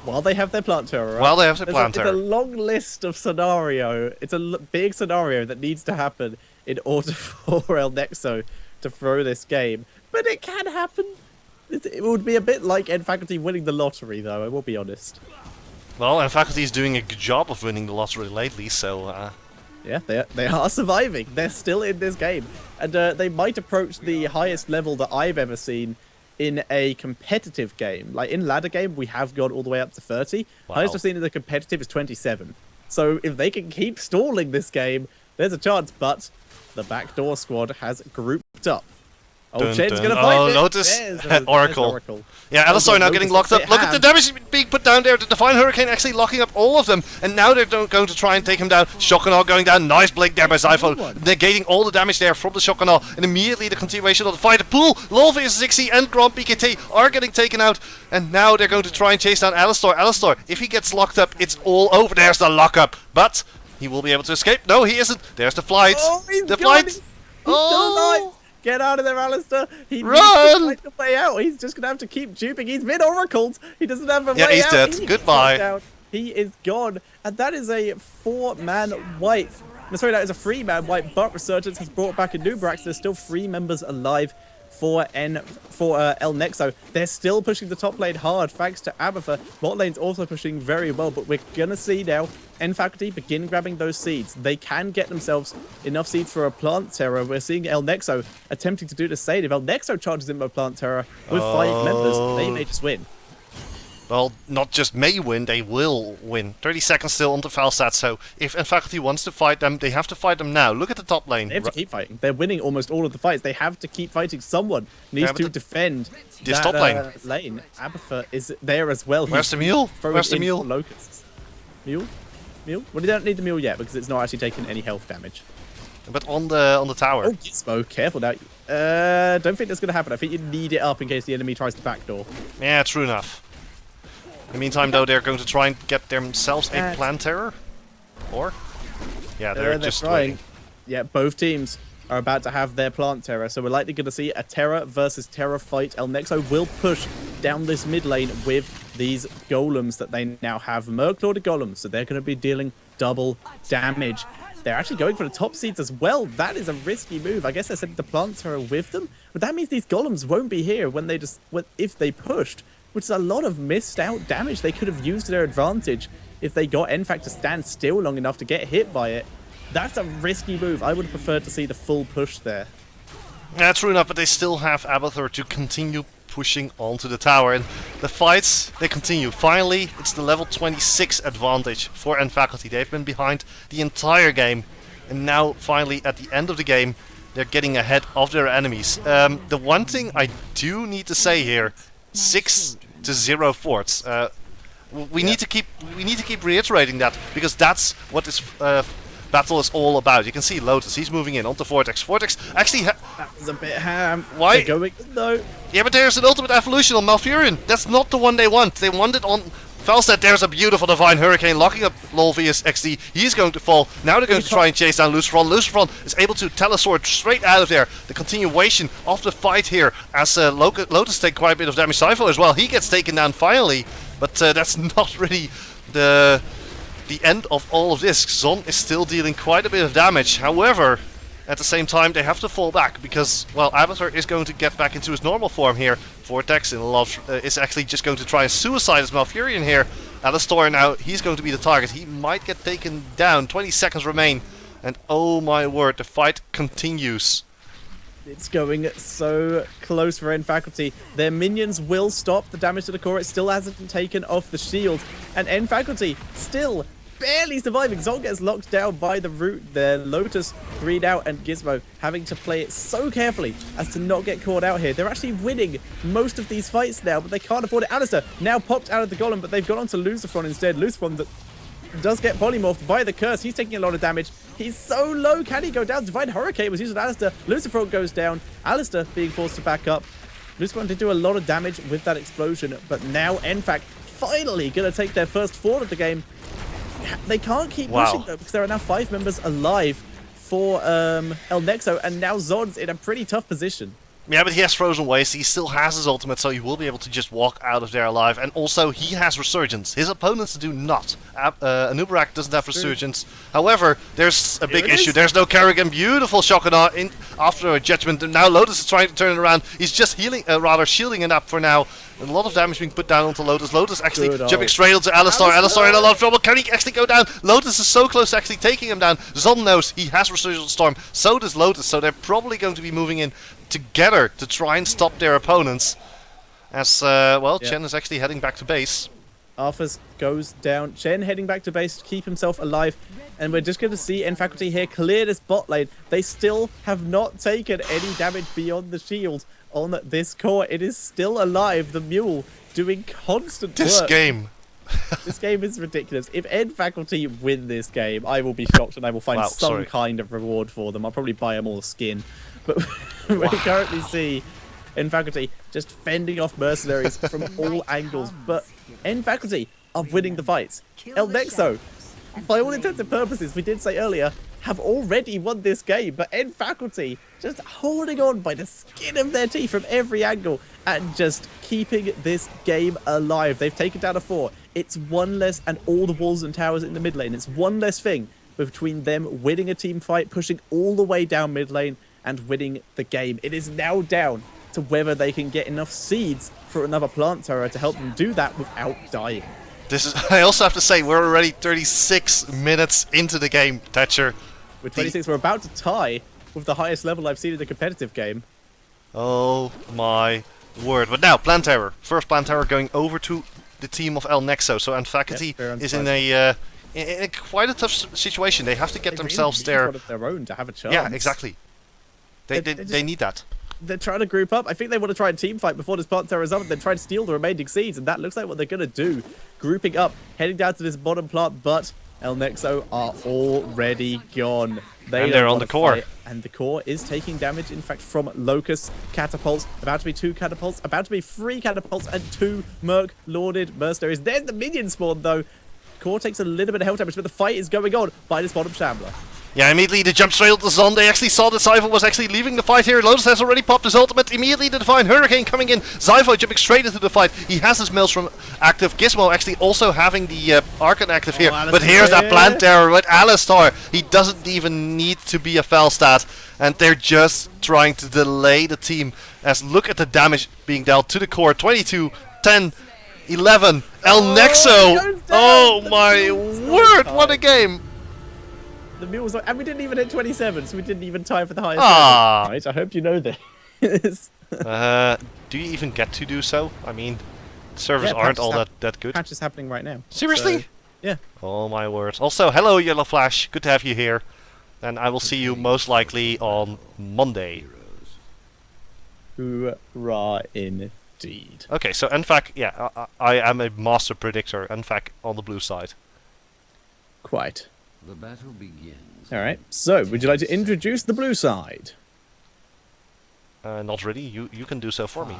[SPEAKER 2] While they have their plant terror, right?
[SPEAKER 1] While they have their plant terror.
[SPEAKER 2] It's a long list of scenario. It's a big scenario that needs to happen in order for El Nexo to throw this game. But it can happen. It would be a bit like nfac winning the lottery, though, I will be honest.
[SPEAKER 1] Well, nfac is doing a good job of winning the lottery lately, so...
[SPEAKER 2] Yeah, they are surviving. They're still in this game. And they might approach the highest level that I've ever seen in a competitive game. Like, in ladder game, we have gone all the way up to 30.
[SPEAKER 1] Wow.
[SPEAKER 2] Highest I've seen in the competitive is 27. So if they can keep stalling this game, there's a chance. But the backdoor squad has grouped up. Oh, Chen's gonna fight it.
[SPEAKER 1] Lotus.
[SPEAKER 2] There's
[SPEAKER 1] Oracle. Yeah, Alistar now getting locked up. Look at the damage being put down there. The Divine Hurricane actually locking up all of them. And now they're going to try and take him down. Shockanaw going down. Nice blink there by Zypho. Negating all the damage there from the Shockanaw. And immediately the continuation of the fight. The pool, Lolvi is 60 and Grand PKT are getting taken out. And now they're going to try and chase down Alistar. Alistar, if he gets locked up, it's all over. There's the lockup. But he will be able to escape. No, he isn't. There's the flight.
[SPEAKER 2] Oh,
[SPEAKER 1] the flight.
[SPEAKER 2] He's still alive. Get out of there, Alistair. He
[SPEAKER 1] Run!
[SPEAKER 2] needs to fight the way out. He's just going to have to keep duping. He's been oracled. He doesn't have a way out.
[SPEAKER 1] Yeah, he's dead. Goodbye.
[SPEAKER 2] He is gone. And that is a 4-man wipe. No, sorry, that is a 3-man wipe. But Resurgence has brought back a new Brax. There's still 3 members alive for El Nexo. They're still pushing the top lane hard, thanks to Abatha. Bot lane's also pushing very well, but we're gonna see now nfac begin grabbing those seeds. They can get themselves enough seeds for a plant terror. We're seeing El Nexo attempting to do the same. If El Nexo charges in by plant terror with 5 members, they may just win.
[SPEAKER 1] Well, not just may win, they will win. 30 seconds still on the Falstad, so if nfac wants to fight them, they have to fight them now. Look at the top lane.
[SPEAKER 2] They have to keep fighting. They're winning almost all of the fights. They have to keep fighting. Someone needs to defend
[SPEAKER 1] this
[SPEAKER 2] that,
[SPEAKER 1] top
[SPEAKER 2] lane. Abatha is there as well.
[SPEAKER 1] Where's the mule? Where's the mule?
[SPEAKER 2] Locusts. Mule? Well, you don't need the mule yet because it's not actually taking any health damage.
[SPEAKER 1] But on the tower.
[SPEAKER 2] Oh, Gizmo, careful now. Don't think that's going to happen. I think you need it up in case the enemy tries to backdoor.
[SPEAKER 1] Yeah, true enough. In the meantime, though, they're going to try and get themselves a plant terror. Or? Yeah, they're just
[SPEAKER 2] trying.
[SPEAKER 1] waiting.
[SPEAKER 2] Yeah, both teams are about to have their plant terror, so we're likely going to see a terror versus terror fight. El Nexo will push down this mid lane with these golems that they now have. Merclorded golems, so they're going to be dealing double damage. They're actually going for the top seeds as well. That is a risky move. I guess I said the plant terror with them, but that means these golems won't be here when they if they pushed, which is a lot of missed out damage they could have used to their advantage if they got nfac to stand still long enough to get hit by it. That's a risky move. I would have preferred to see the full push there.
[SPEAKER 1] Yeah, true enough, but they still have Abathur to continue pushing onto the tower. And the fights, they continue. Finally, it's the level 26 advantage for nfac. They've been behind the entire game. And now, finally, at the end of the game, they're getting ahead of their enemies. The one thing I do need to say here, 6-0 forts. We need to keep reiterating that, because that's what this battle is all about. You can see Lotus, he's moving in onto Vortex. Vortex actually
[SPEAKER 2] that was a bit ham.
[SPEAKER 1] Why?
[SPEAKER 2] They're going, no.
[SPEAKER 1] Yeah, but there's an ultimate evolution on Malfurion. That's not the one they want. They want it on Falstad. There's a beautiful Divine Hurricane locking up Lolvius XD. He's going to fall. Now they're going to try and chase down Luciferon. Luciferon is able to telesword straight out of there. The continuation of the fight here as Lotus take quite a bit of damage. Sypho as well. He gets taken down finally, but that's not really the end of all of this. Zon is still dealing quite a bit of damage. However, At the same time, they have to fall back because, well, Avatar is going to get back into his normal form here. Vortex is actually just going to try and suicide his Malfurion here. Alistar now, he's going to be the target. He might get taken down. 20 seconds remain. And oh my word, the fight continues.
[SPEAKER 2] It's going so close for End Faculty. Their minions will stop the damage to the core. It still hasn't taken off the shield. And End Faculty still barely surviving. Zon gets locked down by the root there. Lotus, Greed out, and Gizmo having to play it so carefully as to not get caught out here. They're actually winning most of these fights now, but they can't afford it. Alistair now popped out of the golem, but they've gone on to Lucifron instead. Lucifron does get polymorphed by the curse. He's taking a lot of damage. He's so low. Can he go down? Divine Hurricane was used on Alistair. Lucifron goes down. Alistair being forced to back up. Lucifron did do a lot of damage with that explosion, but now NFAC finally going to take their first fall of the game. They can't keep pushing though, because there are now 5 members alive for El Nexo, and now Zod's in a pretty tough position.
[SPEAKER 1] Yeah, but he has Frozen Waste, he still has his ultimate, so he will be able to just walk out of there alive. And also, he has Resurgence. His opponents do not. Anubarak doesn't have Resurgence. However, there's a big issue. There's no Kerrigan. Beautiful Shockana in after a Judgment. Now Lotus is trying to turn it around. He's just healing, rather shielding it up for now. A lot of damage being put down onto Lotus. Lotus actually jumping straight onto Alistar. Alistar in a lot of trouble. Can he actually go down? Lotus is so close to actually taking him down. Zon knows he has Resurgent Storm. So does Lotus. So they're probably going to be moving in together to try and stop their opponents. As, Chen is actually heading back to base.
[SPEAKER 2] Arthas goes down. Chen heading back to base to keep himself alive. And we're just going to see End Faculty here clear this bot lane. They still have not taken any damage beyond the shield on this core. It is still alive. The mule doing constant work.
[SPEAKER 1] This game.
[SPEAKER 2] This game is ridiculous. If End Faculty win this game, I will be shocked and I will find some kind of reward for them. I'll probably buy them all a skin. But we currently see End Faculty just fending off mercenaries from all angles. But End Faculty are winning the fights. El Nexo, by all intents and purposes, we did say earlier, have already won this game. But End Faculty just holding on by the skin of their teeth from every angle and just keeping this game alive. They've taken down a 4. It's one less, and all the walls and towers in the mid lane. It's one less thing between them winning a team fight, pushing all the way down mid lane, and winning the game. It is now down to whether they can get enough seeds for another plant terror to help them do that without dying.
[SPEAKER 1] This is. I also have to say, we're already 36 minutes into the game, Thatcher.
[SPEAKER 2] With 26, we're about to tie with the highest level I've seen in a competitive game.
[SPEAKER 1] Oh my word. But now, plant terror. First plant terror going over to the team of El Nexo. So End Faculty is in a quite a tough situation. They have to get themselves
[SPEAKER 2] there. One of their own to have a chance.
[SPEAKER 1] Yeah, exactly. They need that.
[SPEAKER 2] They're trying to group up. I think they want to try and team fight before this plant terror is up, and then try to steal the remaining seeds, and that looks like what they're going to do. Grouping up, heading down to this bottom plant, but El Nexo are already gone.
[SPEAKER 1] They're on the core.
[SPEAKER 2] Fight, and the core is taking damage, in fact, from Locust catapults. About to be 2 catapults, about to be 3 catapults, and 2 Merc Lorded mercenaries. There's the minion spawn, though. Core takes a little bit of health damage, but the fight is going on by this bottom Shambler.
[SPEAKER 1] Yeah, immediately they jump straight onto Zon. They actually saw that Zypho was actually leaving the fight here. Lotus has already popped his ultimate. Immediately the Divine Hurricane coming in. Zypho jumping straight into the fight. He has his Maelstrom active. Gizmo actually also having the Archon active here. But here's that plant terror with Alistar. He doesn't even need to be a Felstat. And they're just trying to delay the team. As look at the damage being dealt to the core. 22, 10, 11. El Nexo. Oh my word, what a game.
[SPEAKER 2] The mule was, and we didn't even hit 27, so we didn't even tie for the highest level. Right, I hope you know this.
[SPEAKER 1] Do you even get to do so? I mean, servers aren't all that good.
[SPEAKER 2] Patch is happening right now.
[SPEAKER 1] Seriously?
[SPEAKER 2] So, yeah.
[SPEAKER 1] Oh my words. Also, hello Yellow Flash. Good to have you here. And I will see you most likely on Monday.
[SPEAKER 2] Hoorah indeed.
[SPEAKER 1] Okay, so NFAC, yeah, I am a master predictor. NFAC on the blue side.
[SPEAKER 2] Quite.
[SPEAKER 3] The battle begins.
[SPEAKER 2] Alright, so would you like to introduce the blue side?
[SPEAKER 1] Not really. You can do so for me.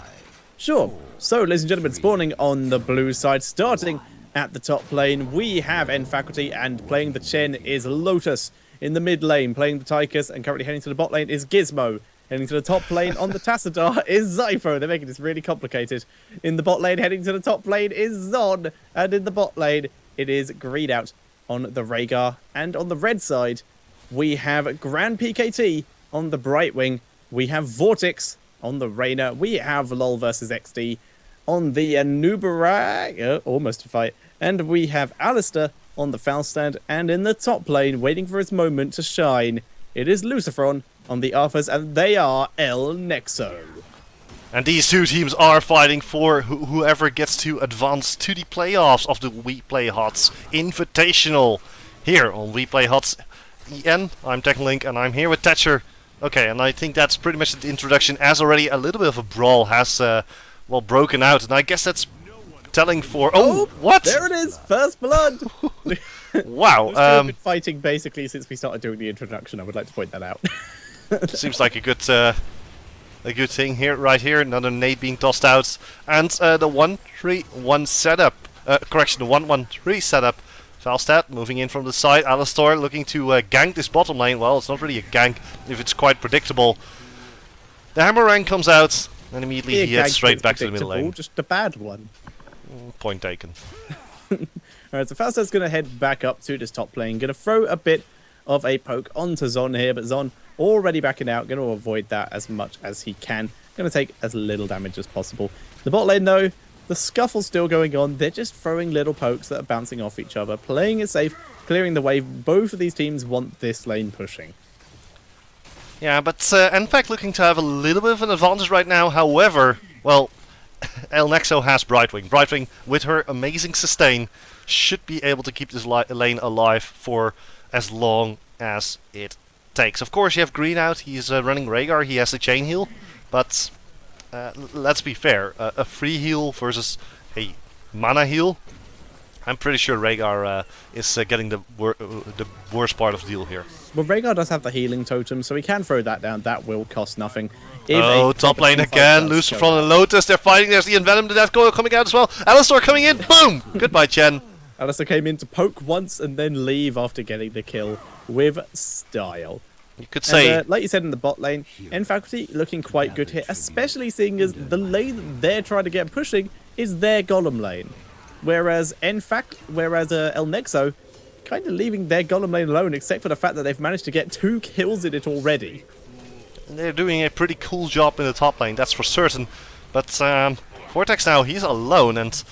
[SPEAKER 2] Sure. So, ladies and gentlemen, spawning on the blue side, starting at the top lane, we have End Faculty, and playing the Chen is Lotus. In the mid lane, playing the Tychus, and currently heading to the bot lane is Gizmo. Heading to the top lane on the Tassadar is Zypho. They're making this really complicated. In the bot lane, heading to the top lane is Zon. And in the bot lane, it is Greed out on the Rhaegar. And on the red side, we have Grand PKT on the Brightwing. We have Vortex on the Reyna. We have LOL versus XD on the Nubarak. Almost a fight. And we have Alistair on the Falstad. And in the top lane, waiting for his moment to shine, it is Lucifron on the Arthurs, and they are El Nexo.
[SPEAKER 1] And these two teams are fighting for whoever gets to advance to the playoffs of the WePlay HOTS Invitational here on WePlay HOTS EN. I'm TechLink and I'm here with Thatcher. Okay, and I think that's pretty much the introduction, as already a little bit of a brawl has broken out, and I guess that's telling for... Oh, what?
[SPEAKER 2] There it is! First blood!
[SPEAKER 1] Wow.
[SPEAKER 2] We've been fighting basically since we started doing the introduction. I would like to point that out.
[SPEAKER 1] Seems like a good thing here, right here. Another nade being tossed out, and the 1-3-1 setup. Correction, the 1-1-3 setup. Falstad moving in from the side. Alistair looking to gank this bottom lane. Well, it's not really a gank if it's quite predictable. The Hammerang comes out, and immediately he heads straight back to the middle lane.
[SPEAKER 2] Just a bad one.
[SPEAKER 1] Point taken.
[SPEAKER 2] Alright, so Falstad's going to head back up to this top lane. Going to throw a bit of a poke onto Zon here, but Zon already backing out. Going to avoid that as much as he can. Going to take as little damage as possible. The bot lane, though, the scuffle's still going on. They're just throwing little pokes that are bouncing off each other, playing it safe, clearing the way. Both of these teams want this lane pushing.
[SPEAKER 1] Yeah, but nfac looking to have a little bit of an advantage right now. However, well, El Nexo has Brightwing. Brightwing, with her amazing sustain, should be able to keep this lane alive for as long as it takes. Of course, you have Green out. He's running Rhaegar. He has a chain heal, but let's be fair. A free heal versus a mana heal. I'm pretty sure Rhaegar is getting the worst part of the deal here.
[SPEAKER 2] Well, Rhaegar does have the healing totem, so he can throw that down. That will cost nothing.
[SPEAKER 1] Oh, top lane again. Lucifron and Lotus, they're fighting. There's the Envenom, the Death Coil coming out as well. Alistair coming in. Boom! Goodbye, Chen.
[SPEAKER 2] Alistair came in to poke once and then leave after getting the kill with style.
[SPEAKER 1] You could say...
[SPEAKER 2] And, like you said in the bot lane, nfac looking quite good here, especially seeing as the lane that they're trying to get pushing is their Golem lane. Whereas El Nexo kind of leaving their Golem lane alone, except for the fact that they've managed to get 2 kills in it already.
[SPEAKER 1] They're doing a pretty cool job in the top lane, that's for certain. But Vortex now, he's alone, and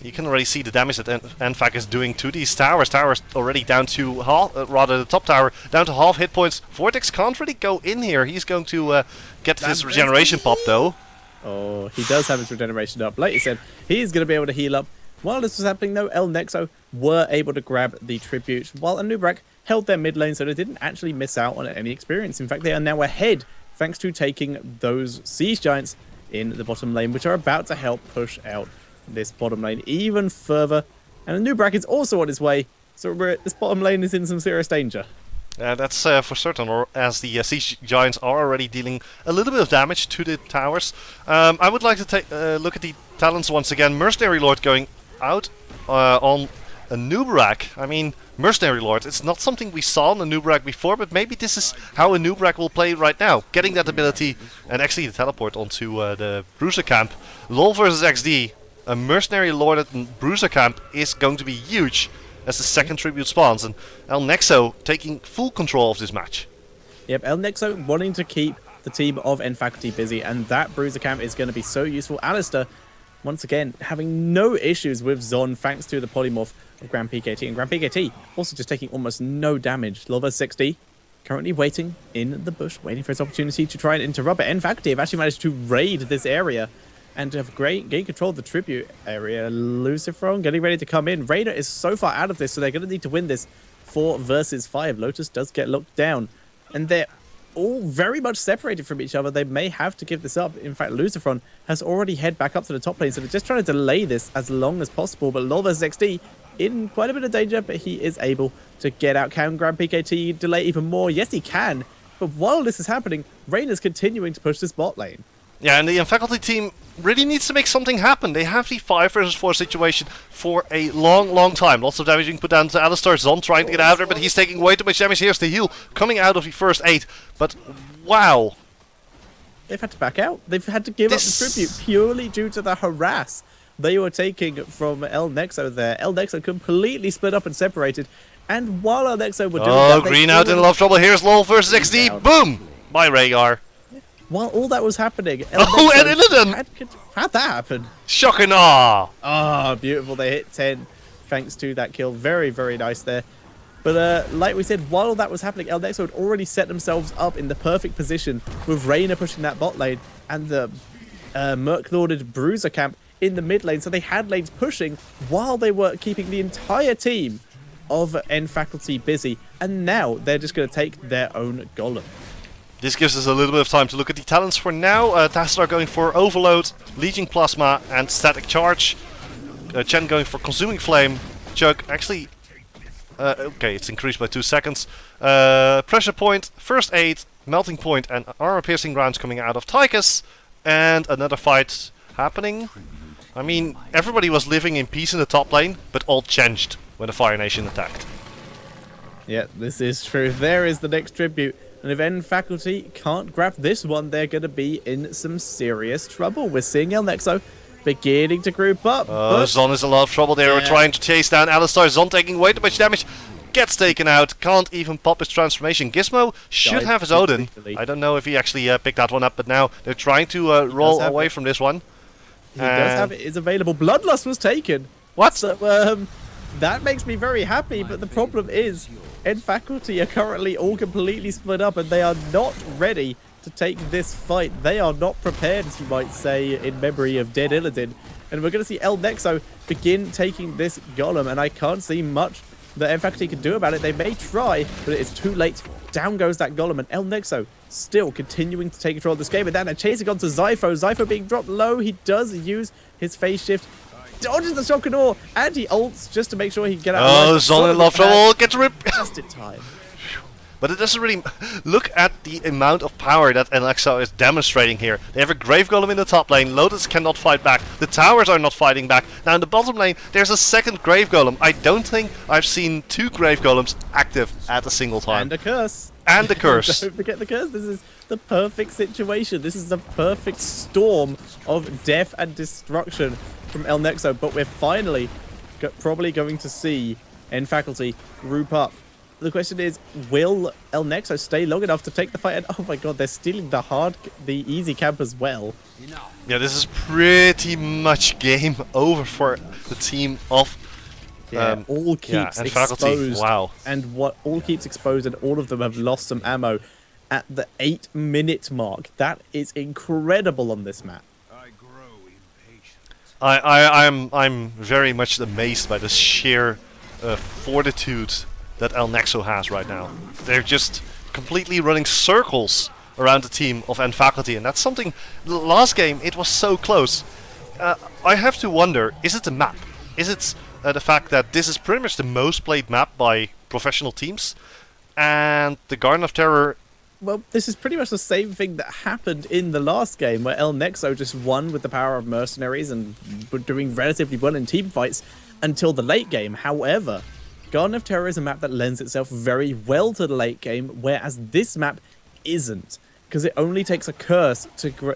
[SPEAKER 1] you can already see the damage that nfac is doing to these towers. Towers already down to half, rather the top tower down to half hit points. Vortex can't really go in here. He's going to get his regeneration pop though.
[SPEAKER 2] Oh, he does have his regeneration up. Like you said, he's going to be able to heal up. While this was happening though, El Nexo were able to grab the tribute, while Nubarak held their mid lane, so they didn't actually miss out on any experience. In fact, they are now ahead thanks to taking those Siege Giants in the bottom lane, which are about to help push out this bottom lane even further. And Nubarak is also on his way, so this bottom lane is in some serious danger.
[SPEAKER 1] That's for certain, or as the Siege Giants are already dealing a little bit of damage to the towers. I would like to take a look at the talents once again. Mercenary Lord going out on a Nubarak. I mean, Mercenary Lord, it's not something we saw on a Nubarak before, but maybe this is how a Nubarak will play right now. Getting that ability and actually the teleport onto the Bruiser camp. LoL versus XD, a Mercenary Lord at Bruiser camp is going to be huge as the second tribute spawns, and El Nexo taking full control of this match.
[SPEAKER 2] Yep, El Nexo wanting to keep the team of nfac busy, and that Bruiser camp is going to be so useful. Alistair, once again, having no issues with Zon thanks to the polymorph of Grand PKT, and Grand PKT also just taking almost no damage. Lover 60 currently waiting in the bush, waiting for his opportunity to try and interrupt it. nfac have actually managed to raid this area and to have gain control of the tribute area. Lucifron getting ready to come in. Raider is so far out of this, so they're going to need to win this 4 versus 5. Lotus does get locked down, and they're all very much separated from each other. They may have to give this up. In fact, Lucifron has already head back up to the top lane, so they're just trying to delay this as long as possible. But LoL vs XD in quite a bit of danger, but he is able to get out. Can Grand PKT delay even more? Yes, he can. But while this is happening, Rainer's continuing to push this bot lane.
[SPEAKER 1] Yeah, and the faculty team really needs to make something happen. They have the 5 versus 4 situation for a long time. Lots of damage being put down to Alistair. Zon trying to get out of there, but he's taking way too much damage. Here's the heal coming out of the first 8. But wow.
[SPEAKER 2] They've had to back out. They've had to give up the tribute purely due to the harass they were taking from El Nexo there. El Nexo completely split up and separated. And while El Nexo were doing that...
[SPEAKER 1] Green out in a lot of trouble. Here's LoL versus XD. Boom! Bye, Rhaegar.
[SPEAKER 2] While all that was happening,
[SPEAKER 1] Oh, and Illidan!
[SPEAKER 2] How'd that happen?
[SPEAKER 1] Shock and awe!
[SPEAKER 2] Ah, beautiful. They hit 10 thanks to that kill. Very, very nice there. But like we said, while that was happening, Nexo had already set themselves up in the perfect position with Reyna pushing that bot lane and the Merc-Lorded Bruiser camp in the mid lane. So they had lanes pushing while they were keeping the entire team of nFac busy. And now they're just going to take their own golem.
[SPEAKER 1] This gives us a little bit of time to look at the talents for now. Tassadar going for Overload, Legion Plasma and Static Charge. Chen going for Consuming Flame. Chug actually... okay, it's increased by 2 seconds. Pressure Point, First Aid, Melting Point and Armor Piercing rounds coming out of Tychus. And another fight happening. I mean, everybody was living in peace in the top lane, but all changed when the Fire Nation attacked. Yeah,
[SPEAKER 2] this is true. There is the next tribute. And if nFac can't grab this one, they're going to be in some serious trouble. We're seeing Nexo beginning to group up.
[SPEAKER 1] Zon is in a lot of trouble there. We're trying to chase down Alistar. Zon taking way too much damage. Gets taken out. Can't even pop his transformation. Gizmo should have his Odin. I don't know if he actually picked that one up, but now they're trying to roll away from this one.
[SPEAKER 2] He does have it. Is available. Bloodlust was taken.
[SPEAKER 1] What?
[SPEAKER 2] So, that makes me very happy, but the problem is nFac are currently all completely split up and they are not ready to take this fight. They are not prepared, as you might say, in memory of dead Illidan. And we're going to see Nexo begin taking this golem, and I can't see much that nFac can do about it. They may try, but it's too late. Down goes that golem, and Nexo still continuing to take control of this game. And then they're chasing on to Zypho. Zypho being dropped low. He does use his phase shift. Dodges the shock and awe, and he ults just to make sure he can get out.
[SPEAKER 1] Oh, Zon in love trouble. Gets ripped.
[SPEAKER 2] Just in time.
[SPEAKER 1] But it doesn't really... Look at the amount of power that Nexo is demonstrating here. They have a Grave Golem in the top lane. Lotus cannot fight back. The towers are not fighting back. Now in the bottom lane, there's a second Grave Golem. I don't think I've seen 2 Grave Golems active at a single time.
[SPEAKER 2] And a curse.
[SPEAKER 1] And the curse.
[SPEAKER 2] Don't forget the curse. This is the perfect situation. This is the perfect storm of death and destruction from Nexo. But we're finally probably going to see nFac group up. The question is, will Nexo stay long enough to take the fight? And oh my god, they're stealing the easy camp as well.
[SPEAKER 1] Yeah, this is pretty much game over for the team of
[SPEAKER 2] all keeps exposed.
[SPEAKER 1] Wow.
[SPEAKER 2] And what all keeps exposed, and all of them have lost some ammo at the 8-minute mark. That is incredible on this map.
[SPEAKER 1] I'm very much amazed by the sheer fortitude that Nexo has right now. They're just completely running circles around the team of nFac, and that's something. The last game it was so close. I have to wonder: is it the map? Is it the fact that this is pretty much the most played map by professional teams, and the Garden of Terror?
[SPEAKER 2] Well, this is pretty much the same thing that happened in the last game, where Nexo just won with the power of mercenaries and were doing relatively well in team fights until the late game. However, Garden of Terror is a map that lends itself very well to the late game, whereas this map isn't, because it only takes a curse to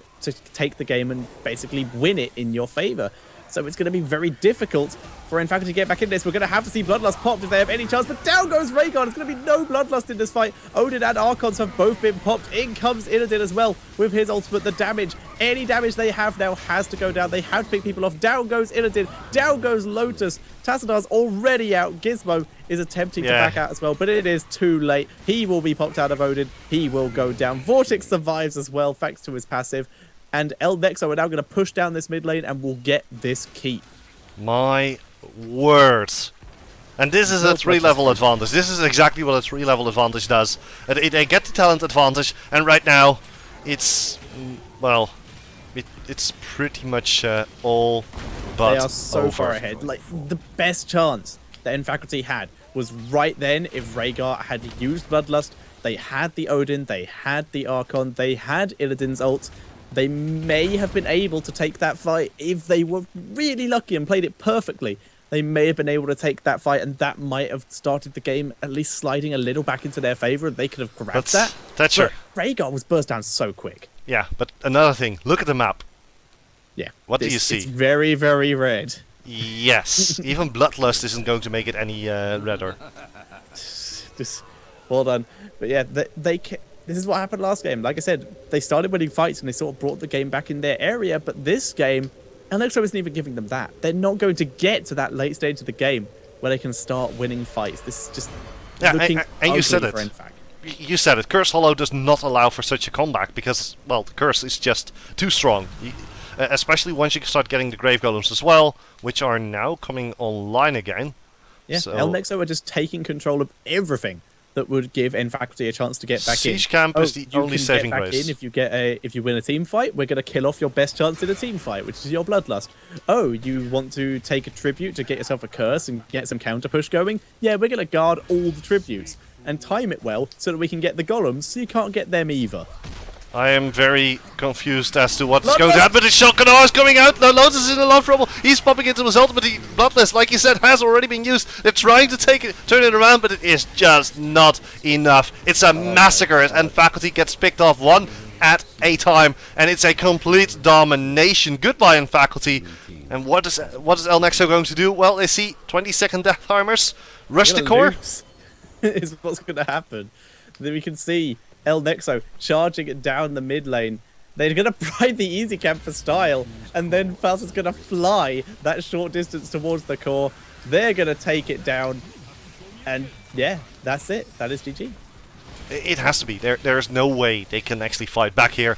[SPEAKER 2] take the game and basically win it in your favor. So it's going to be very difficult for nFac to get back in this. We're going to have to see Bloodlust popped if they have any chance, but down goes Rhaegar. There's going to be no Bloodlust in this fight. Odin and Archons have both been popped. In comes Illidan as well with his ultimate. The damage, any damage they have now has to go down. They have to pick people off. Down goes Illidan. Down goes Lotus. Tassadar's already out. Gizmo is attempting to back out as well, but it is too late. He will be popped out of Odin. He will go down. Vortex survives as well, thanks to his passive. And Nexo are now going to push down this mid lane and will get this keep.
[SPEAKER 1] My word. And this is a 3-level advantage. This is exactly what a 3-level advantage does. They get the talent advantage, and right now, it's, well, it's pretty much all but
[SPEAKER 2] they are so
[SPEAKER 1] over.
[SPEAKER 2] far ahead. Like, the best chance that nFac had was right then if Rhaegar had used Bloodlust. They had the Odin, they had the Archon, they had Illidan's ult. They may have been able to take that fight if they were really lucky and played it perfectly. They may have been able to take that fight, and that might have started the game at least sliding a little back into their favor. They could have grabbed that.
[SPEAKER 1] That's true.
[SPEAKER 2] Rhaegar was burst down so quick.
[SPEAKER 1] Yeah, but another thing, look at the map.
[SPEAKER 2] Yeah.
[SPEAKER 1] What do you see?
[SPEAKER 2] It's very, very red.
[SPEAKER 1] Yes, even Bloodlust isn't going to make it any redder.
[SPEAKER 2] Just well done. But yeah, this is what happened last game. Like I said, they started winning fights and they sort of brought the game back in their area. But this game, Nexo isn't even giving them that. They're not going to get to that late stage of the game where they can start winning fights. This is just looking
[SPEAKER 1] and you said
[SPEAKER 2] ugly
[SPEAKER 1] it.
[SPEAKER 2] for nfac.
[SPEAKER 1] You said it. Curse Hollow does not allow for such a comeback because, well, the curse is just too strong. Especially once you start getting the grave golems as well, which are now coming online again.
[SPEAKER 2] Yeah,
[SPEAKER 1] So
[SPEAKER 2] Nexo are just taking control of everything that would give nfaculty a chance to get back in.
[SPEAKER 1] Siege Camp is the only saving
[SPEAKER 2] get back
[SPEAKER 1] grace.
[SPEAKER 2] in if you win a team fight, we're going to kill off your best chance in a team fight, which is your bloodlust. Oh, you want to take a tribute to get yourself a curse and get some counter push going? Yeah, we're going to guard all the tributes and time it well so that we can get the golems so you can't get them either.
[SPEAKER 1] I am very confused as to what's going on, but the shotgun is coming out. Now Lotus is in a lot of trouble. He's popping into his ultimate. Bloodless, like you said, has already been used. They're trying to turn it around, but it is just not enough. It's a massacre, and Faculty gets picked off one at a time, and it's a complete domination. Goodbye in Faculty. And what is El Nexo going to do? Well, they see 20-second death timers. Rush the core.
[SPEAKER 2] Is what's going to happen. Then we can see El Nexo charging it down the mid lane. They're going to pride the easy camp for style, and then Falsa's going to fly that short distance towards the core. They're going to take it down, and yeah, that's it. That is GG.
[SPEAKER 1] It has to be. There is no way they can actually fight back here.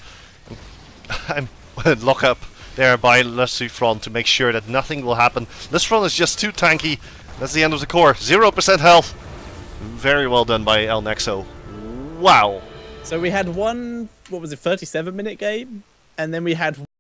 [SPEAKER 1] Lock up there by Lucifron to make sure that nothing will happen. Lucifron is just too tanky. That's the end of the core. 0% health. Very well done by El Nexo. Wow.
[SPEAKER 2] So we had one, what was it, 37-minute game? And then we had